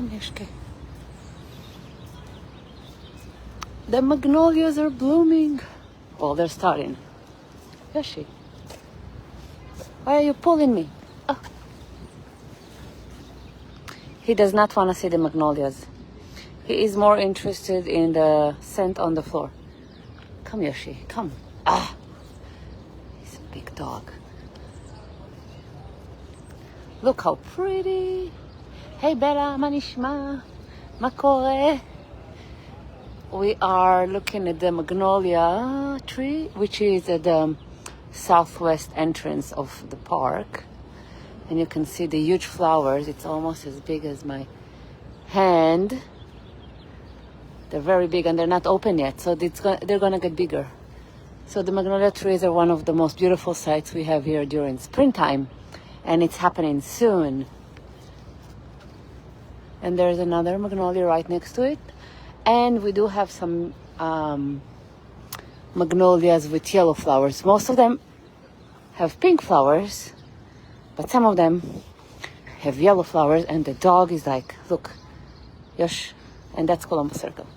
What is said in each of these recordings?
Come, Yeshke. The magnolias are blooming. Well, they're starting. Yoshi, why are you pulling me? Oh. He does not want to see the magnolias. He is more interested in the scent on the floor. Come, Yoshi, come. Ah, he's a big dog. Look how pretty. Hey, Bella, מה נשמע? מה קורה? We are looking at the magnolia tree, which is at the southwest entrance of the park. And you can see the huge flowers. It's almost as big as my hand. They're very big and they're not open yet, so they're gonna get bigger. So the magnolia trees are one of the most beautiful sights we have here during springtime, and it's happening soon. And there's another magnolia right next to it. And we do have some magnolias with yellow flowers. Most of them have pink flowers, but some of them have yellow flowers, and the dog is like, look, Yosh, and that's Columbus Circle.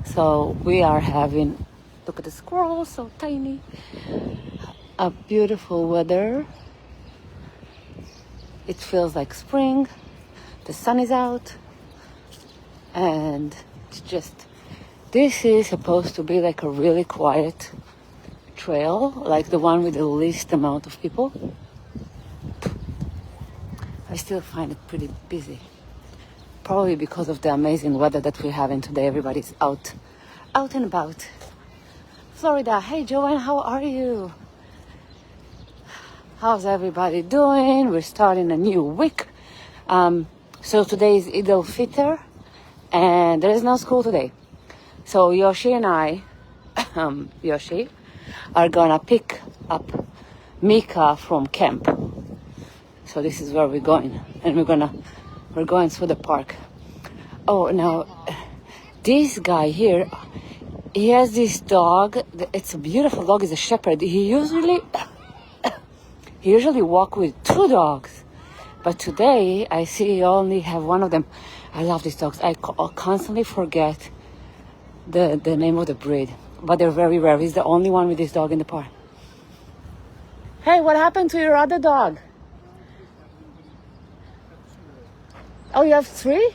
So we are having, look at the squirrels, so tiny, a beautiful weather. It feels like spring. The sun is out, and it's just, this is supposed to be like a really quiet trail, like the one with the least amount of people. I still find it pretty busy, probably because of the amazing weather that we're having today. Everybody's out and about. Florida, hey Joanne, how are you? How's everybody doing? We're starting a new week. So today is Eid al-Fitr, and there is no school today. So Yoshi and I, Yoshi, are gonna pick up Mika from camp. So this is where we're going, and we're going through the park. Oh, now this guy here, he has this dog. It's a beautiful dog. It's a shepherd. He usually walk with two dogs, but today I see he only have one of them. I love these dogs. I constantly forget the name of the breed, but they're very rare. He's the only one with this dog in the park. Hey, what happened to your other dog? Oh, you have three?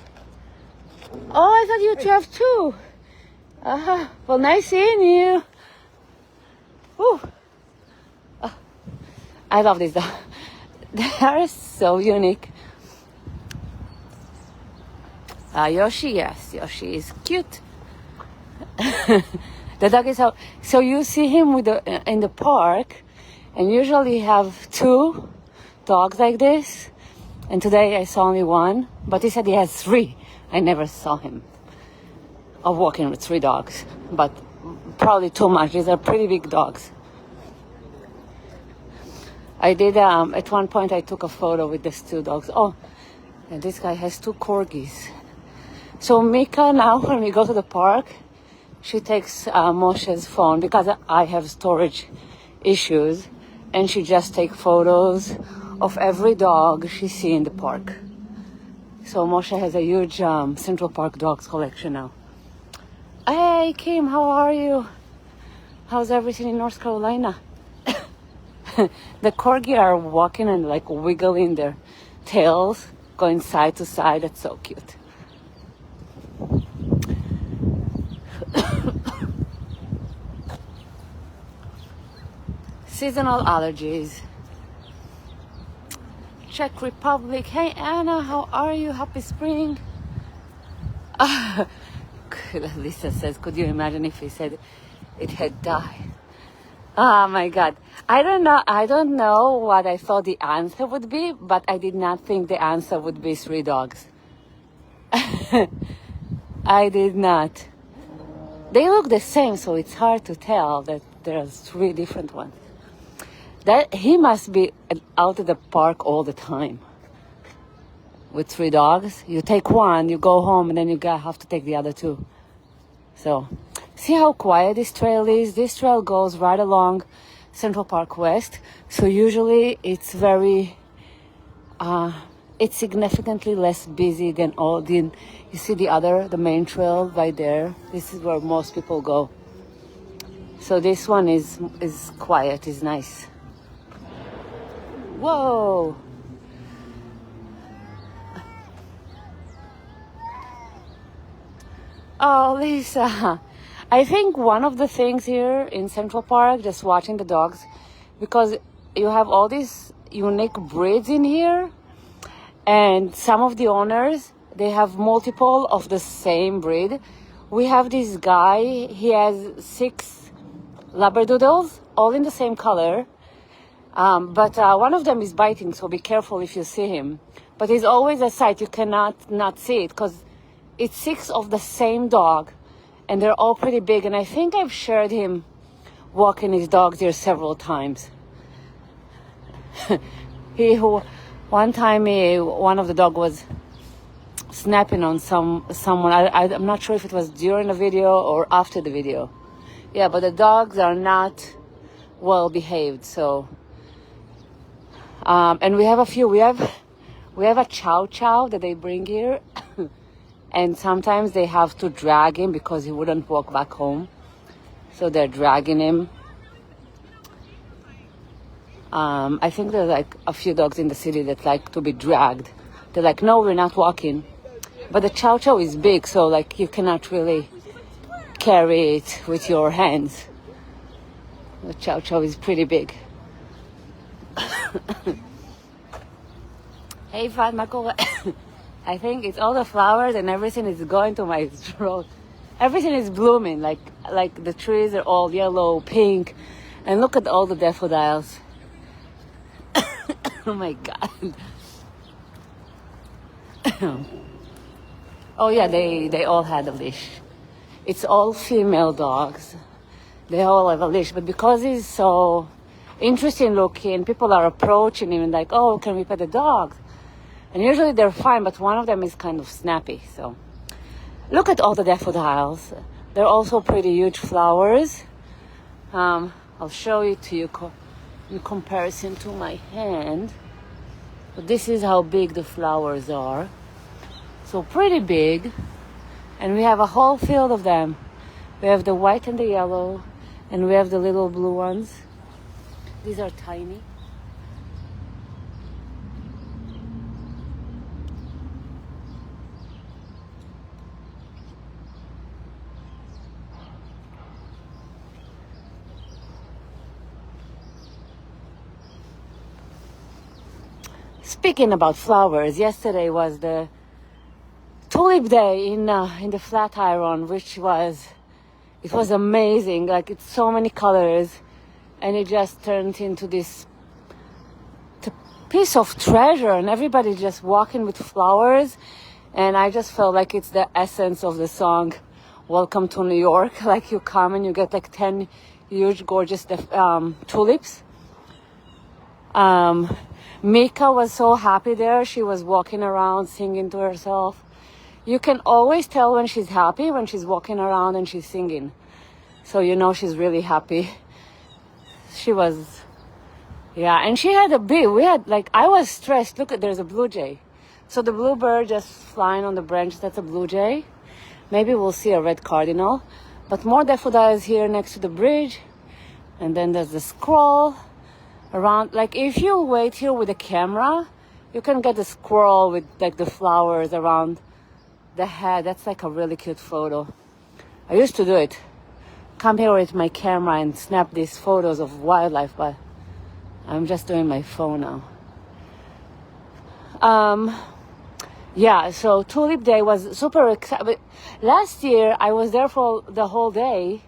Oh, I thought you have two. Well, nice seeing you. Whew. I love these dogs. They are so unique. Yoshi, yes, Yoshi is cute. The dog is so you see him in the park, and usually have two dogs like this. And today I saw only one, but he said he has three. I never saw him walking with three dogs, but probably too much. These are pretty big dogs. I did, at one point I took a photo with these two dogs. Oh, and this guy has two corgis. So Mika, now when we go to the park, she takes Moshe's phone because I have storage issues, and she just takes photos of every dog she sees in the park. So Moshe has a huge Central Park dogs collection now. Hey Kim, how are you? How's everything in North Carolina? The corgi are walking and like wiggling their tails, going side to side. That's so cute. Seasonal allergies. Czech Republic. Hey Anna, how are you? Happy spring. Lisa says, could you imagine if he said it had died? Oh my God. I don't know what I thought the answer would be, but I did not think the answer would be three dogs. I did not. They look the same, so it's hard to tell that there's three different ones. That he must be out at the park all the time. With three dogs, you take one, you go home, and then you have to take the other two. So, see how quiet this trail is? This trail goes right along Central Park West. So usually it's very, it's significantly less busy than all the, you see the main trail right there. This is where most people go. So this one is quiet, is nice. Whoa! Oh, Lisa. I think one of the things here in Central Park, just watching the dogs, because you have all these unique breeds in here, and some of the owners, they have multiple of the same breed. We have this guy, he has 6 Labradoodles, all in the same color. But one of them is biting, so be careful if you see him. But he's always a sight, you cannot not see it, because it's 6 of the same dog, and they're all pretty big. And I think I've shared him walking his dogs here several times. One time, one of the dog was snapping on someone. I'm not sure if it was during the video or after the video. Yeah, but the dogs are not well behaved. So, and we have a few. We have a chow chow that they bring here. And sometimes they have to drag him because he wouldn't walk back home. So they're dragging him. I think there's like a few dogs in the city that like to be dragged. They're like, no, we're not walking. But the chow chow is big, so like you cannot really carry it with your hands. The chow chow is pretty big. Hey, Fatma. I think it's all the flowers and everything is going to my throat. Everything is blooming, like the trees are all yellow, pink, and look at all the daffodils. Oh my God. Oh yeah, they all had a leash. It's all female dogs. They all have a leash, but because he's so interesting looking, people are approaching him and like, oh, can we pet the dogs? And usually they're fine, but one of them is kind of snappy. So look at all the daffodils. They're also pretty huge flowers. I'll show it to you in comparison to my hand. But this is how big the flowers are. So pretty big. And we have a whole field of them. We have the white and the yellow, and we have the little blue ones. These are tiny. Speaking about flowers, yesterday was the tulip day in the Flatiron, which was amazing. Like it's so many colors, and it just turned into this piece of treasure, and everybody just walking with flowers. And I just felt like it's the essence of the song "Welcome to New York." Like you come and you get like 10 huge, gorgeous tulips. Mika was so happy there. She was walking around singing to herself. You can always tell when she's happy, when she's walking around and she's singing. So you know she's really happy. She was, yeah, and she had a bee. I was stressed. Look, there's a blue jay. So the bluebird just flying on the branch, that's a blue jay. Maybe we'll see a red cardinal. But more daffodils here next to the bridge. And then there's the squirrel. Around, like if you wait here with a camera, you can get the squirrel with like the flowers around the head. That's like a really cute photo. I used to do it. Come here with my camera and snap these photos of wildlife, but I'm just doing my phone now. Yeah, so Tulip Day was super exciting. Last year I was there for the whole day,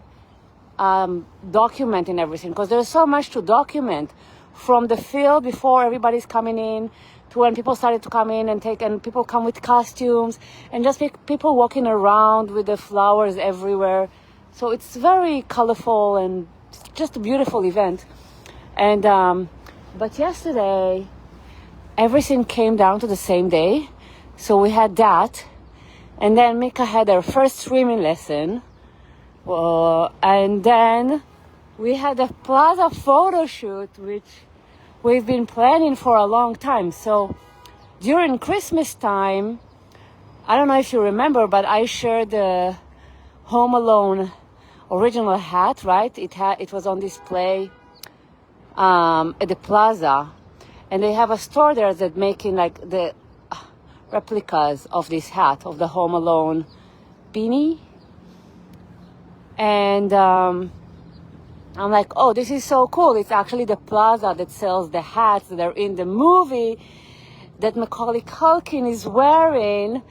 documenting everything, because there's so much to document. From the field before everybody's coming in to when people started to come in and people come with costumes and just people walking around with the flowers everywhere. So it's very colorful and just a beautiful event. And but yesterday everything came down to the same day. So we had that, and then Mika had her first swimming lesson, and then we had a plaza photo shoot, which we've been planning for a long time. So during Christmas time, I don't know if you remember, but I shared the Home Alone original hat, right? It was on display at the plaza, and they have a store there that making like the replicas of this hat, of the Home Alone beanie. And I'm like, oh, this is so cool. It's actually the plaza that sells the hats that are in the movie that Macaulay Culkin is wearing.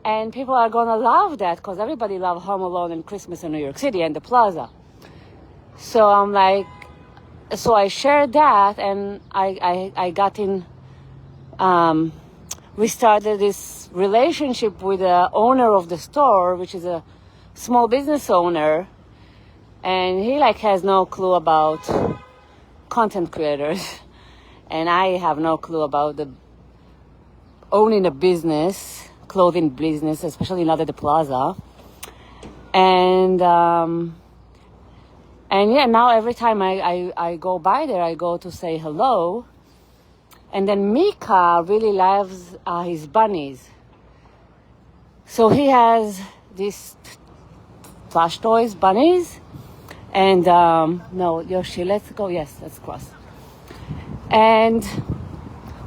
And people are going to love that because everybody loves Home Alone and Christmas in New York City and the plaza. So I'm like, so I shared that, and I got in, we started this relationship with the owner of the store, which is a small business owner. And he like has no clue about content creators. And I have no clue about the owning a business, clothing business, especially not at the plaza. And yeah, now every time I go by there, I go to say hello. And then Mika really loves his bunnies. So he has these plush toys, bunnies. And no, Yoshi, let's go. Yes, let's cross. And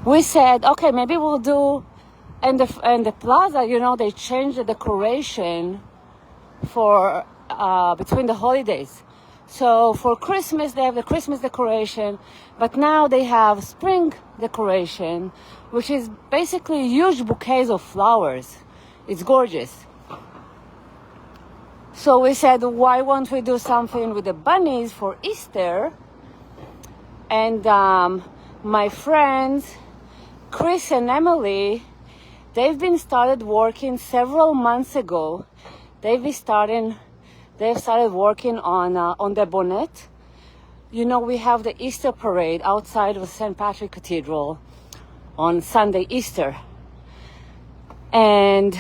we said, okay, maybe we'll do, and the plaza, you know, they changed the decoration for between the holidays. So for Christmas, they have the Christmas decoration, but now they have spring decoration, which is basically huge bouquets of flowers. It's gorgeous. So we said, why won't we do something with the bunnies for Easter? And my friends, Chris and Emily, they've started working several months ago. They've started working on the bonnet. You know, we have the Easter parade outside of St. Patrick Cathedral on Sunday, Easter. And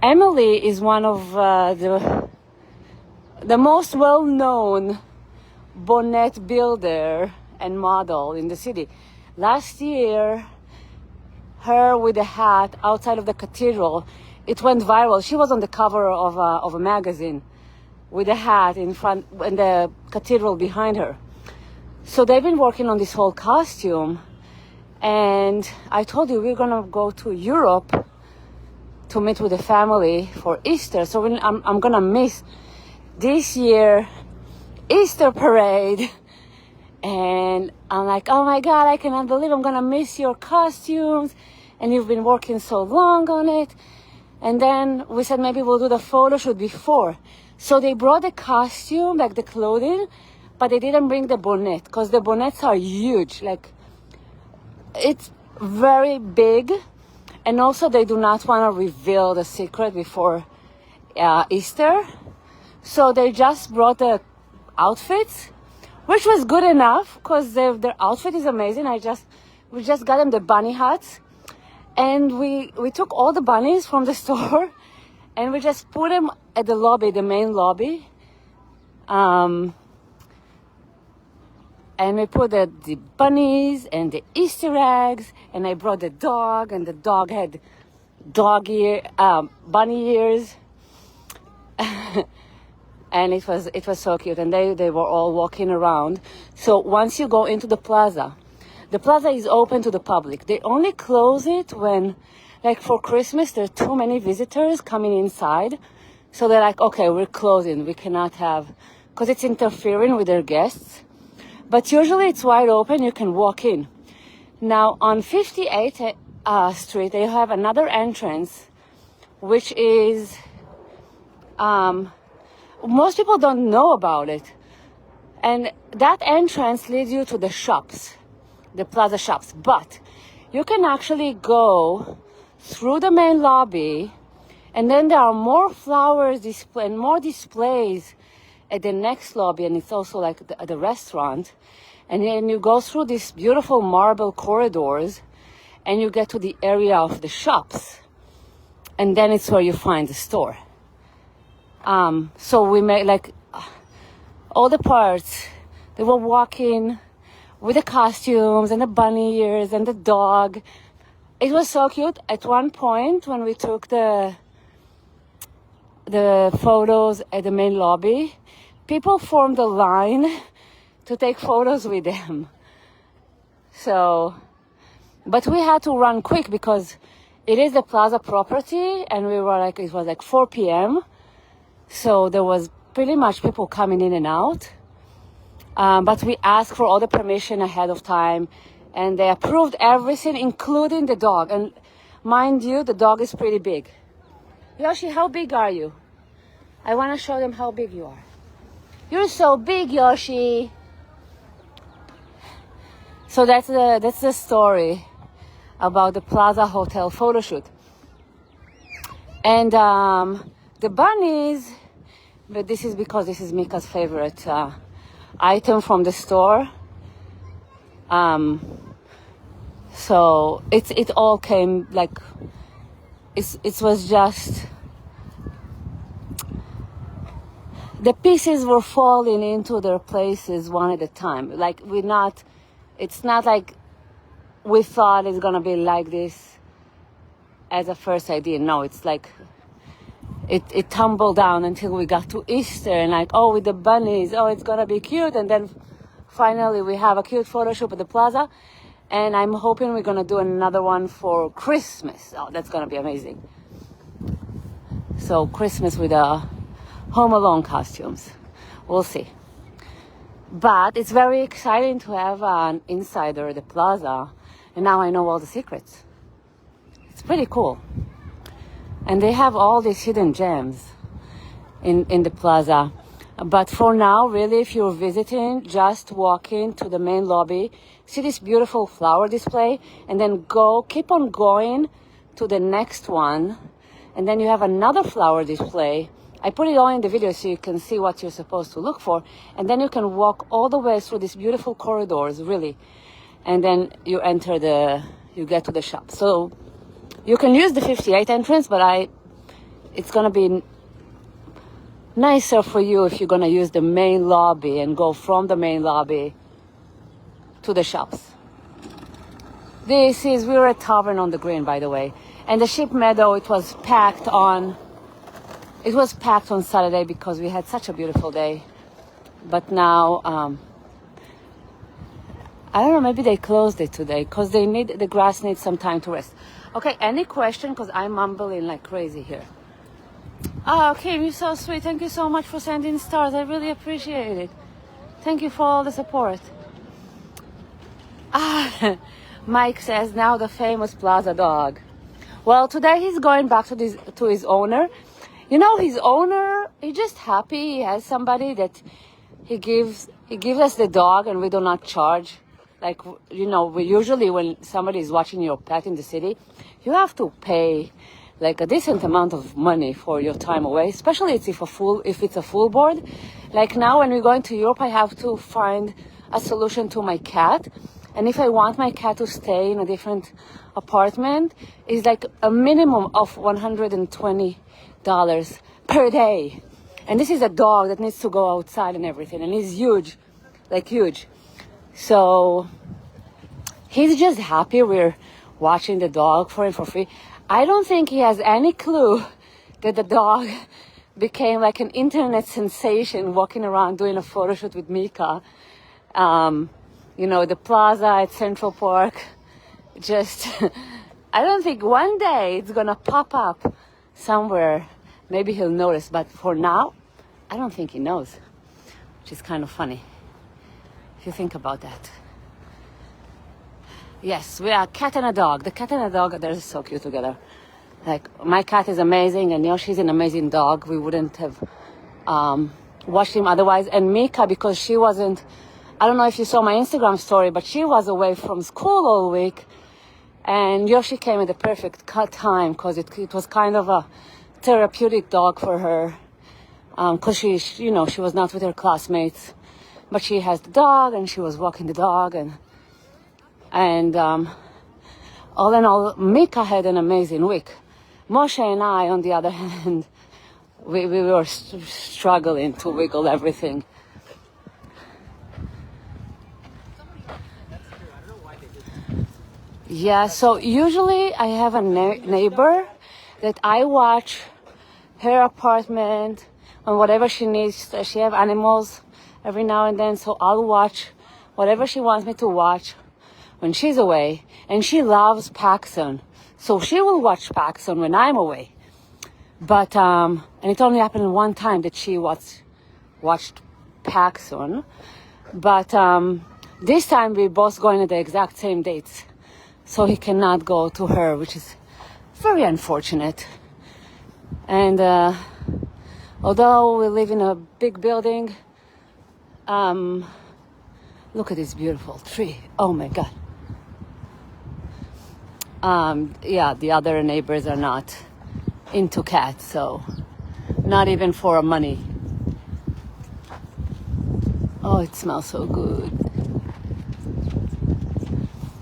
Emily is one of the most well-known bonnet builder and model in the city. Last year, her with a hat outside of the cathedral, it went viral. She was on the cover of a magazine with a hat in front and the cathedral behind her. So they've been working on this whole costume. And I told you we're gonna go to Europe to meet with the family for Easter. So I'm gonna miss this year Easter parade. And I'm like, oh my God, I cannot believe I'm gonna miss your costumes. And you've been working so long on it. And then we said maybe we'll do the photo shoot before. So they brought the costume, like the clothing, but they didn't bring the bonnet because the bonnets are huge. Like, it's very big. And also they do not want to reveal the secret before Easter. So they just brought the outfits, which was good enough because their outfit is amazing. We just got them the bunny hats. And we took all the bunnies from the store and we just put them at the lobby, the main lobby. And we put the bunnies and the Easter eggs, and I brought the dog, and the dog had bunny ears. And it was so cute, and they were all walking around. So once you go into the plaza is open to the public. They only close it when, like for Christmas, there are too many visitors coming inside. So they're like, okay, we're closing. We cannot have, because it's interfering with their guests. But usually it's wide open. You can walk in. Now on 58th Street, they have another entrance, which is, most people don't know about it. And that entrance leads you to the shops, the plaza shops. But you can actually go through the main lobby, and then there are more flowers display and more displays at the next lobby, and it's also like the restaurant. And then you go through these beautiful marble corridors, and you get to the area of the shops, and then it's where you find the store. So we made all the parts. They were walking with the costumes and the bunny ears and the dog. It was so cute. At one point, when we took the photos at the main lobby, people formed a line to take photos with them. So, but we had to run quick because it is the Plaza property, and it was like 4 p.m. So there was pretty much people coming in and out. But we asked for all the permission ahead of time, and they approved everything, including the dog. And mind you, the dog is pretty big. Yoshi, how big are you? I want to show them how big you are. You're so big, Yoshi. So that's the story about the Plaza Hotel photo shoot. And the bunnies, but this is because this is Mika's favorite item from the store. So it all came like it was just the pieces were falling into their places one at a time. Like it's not like we thought it's gonna be like this as a first idea. No, it's like it tumbled down until we got to Easter, and like, oh, with the bunnies, oh, it's gonna be cute. And then finally we have a cute photo shoot at the Plaza, and I'm hoping we're gonna do another one for Christmas. Oh, that's gonna be amazing. So Christmas with Home Alone costumes. We'll see. But it's very exciting to have an insider at the Plaza, and now I know all the secrets. It's pretty cool. And they have all these hidden gems in the Plaza. But for now, really, if you're visiting, just walk into the main lobby, see this beautiful flower display, and then keep on going to the next one, and then you have another flower display. I put it all in the video so you can see what you're supposed to look for, and then you can walk all the way through these beautiful corridors, really, and then you get to the shop. So you can use the 58 entrance, but it's gonna be nicer for you if you're gonna use the main lobby and go from the main lobby to the shops. We're at Tavern on the Green, by the way, and the Ship Meadow, it was packed on Saturday because we had such a beautiful day. But now, I don't know, maybe they closed it today because the grass needs some time to rest. Okay, any question? Because I'm mumbling like crazy here. Oh, Kim, you're so sweet. Thank you so much for sending stars. I really appreciate it. Thank you for all the support. Mike says, now the famous Plaza dog. Well, today he's going back to his owner. You know, his owner, he's just happy he has somebody that he gives us the dog, and we do not charge. Like, you know, usually when somebody is watching your pet in the city, you have to pay like a decent amount of money for your time away, especially if it's a full board. Like now when we're going to Europe, I have to find a solution to my cat. And if I want my cat to stay in a different apartment, it's like a minimum of $120 per day. And this is a dog that needs to go outside and everything. And he's huge, like huge. So he's just happy we're watching the dog for him for free. I don't think he has any clue that the dog became like an internet sensation walking around doing a photo shoot with Mika. You know, the Plaza at Central Park. Just, I don't think one day it's gonna pop up somewhere. Maybe he'll notice, but for now, I don't think he knows, which is kind of funny if you think about that. Yes, we are a cat and a dog. The cat and a dog, they're so cute together. Like, my cat is amazing, and Yoshi's an amazing dog. We wouldn't have watched him otherwise. And Mika, because she wasn't, I don't know if you saw my Instagram story, but she was away from school all week. And Yoshi came at the perfect time because it was kind of a therapeutic dog for her. Because she was not with her classmates. But she has the dog, and she was walking the dog, and all in all, Mika had an amazing week. Moshe and I, on the other hand, we were struggling to wiggle everything. Yeah, so usually I have a neighbor that I watch her apartment and whatever she needs. She have animals every now and then, so I'll watch whatever she wants me to watch when she's away. And she loves Paxson, so she will watch Paxson when I'm away. But and it only happened one time that she watched Paxson. But this time we both going at the exact same dates. So he cannot go to her, which is very unfortunate. And although we live in a big building, look at this beautiful tree. Oh my God. Yeah, the other neighbors are not into cats, so not even for money. Oh, it smells so good.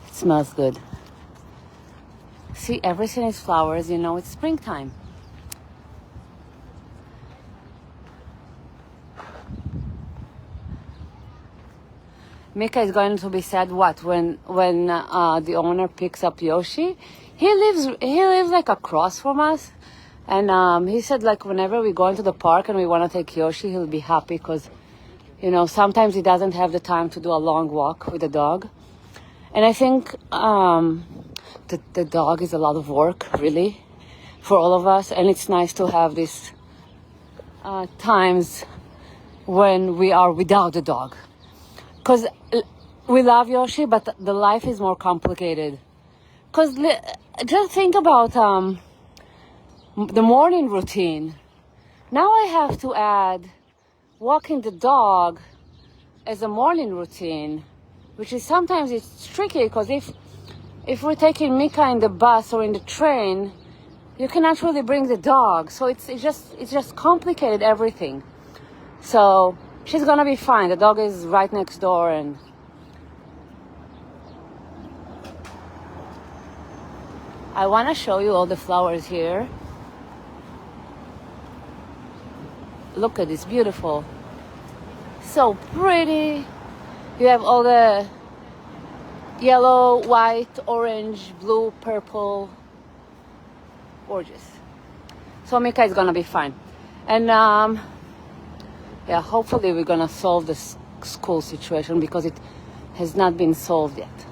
It smells good. See, everything is flowers, you know, it's springtime. Mika is going to be sad what when the owner picks up Yoshi. He lives like across from us, and he said like whenever we go into the park and we want to take Yoshi, he'll be happy because, you know, sometimes he doesn't have the time to do a long walk with the dog, and I think the dog is a lot of work really for all of us, and it's nice to have these times when we are without the dog. Because we love Yoshi, but the life is more complicated. Because just think about the morning routine. Now I have to add walking the dog as a morning routine, which is sometimes it's tricky because if we're taking Mika in the bus or in the train, you cannot really bring the dog. So it's just complicated everything. So she's gonna be fine. The dog is right next door, and I wanna show you all the flowers here. Look at this, beautiful. So pretty. You have all the yellow, white, orange, blue, purple. Gorgeous. So Mika is gonna be fine. And yeah, hopefully we're gonna solve this school situation because it has not been solved yet.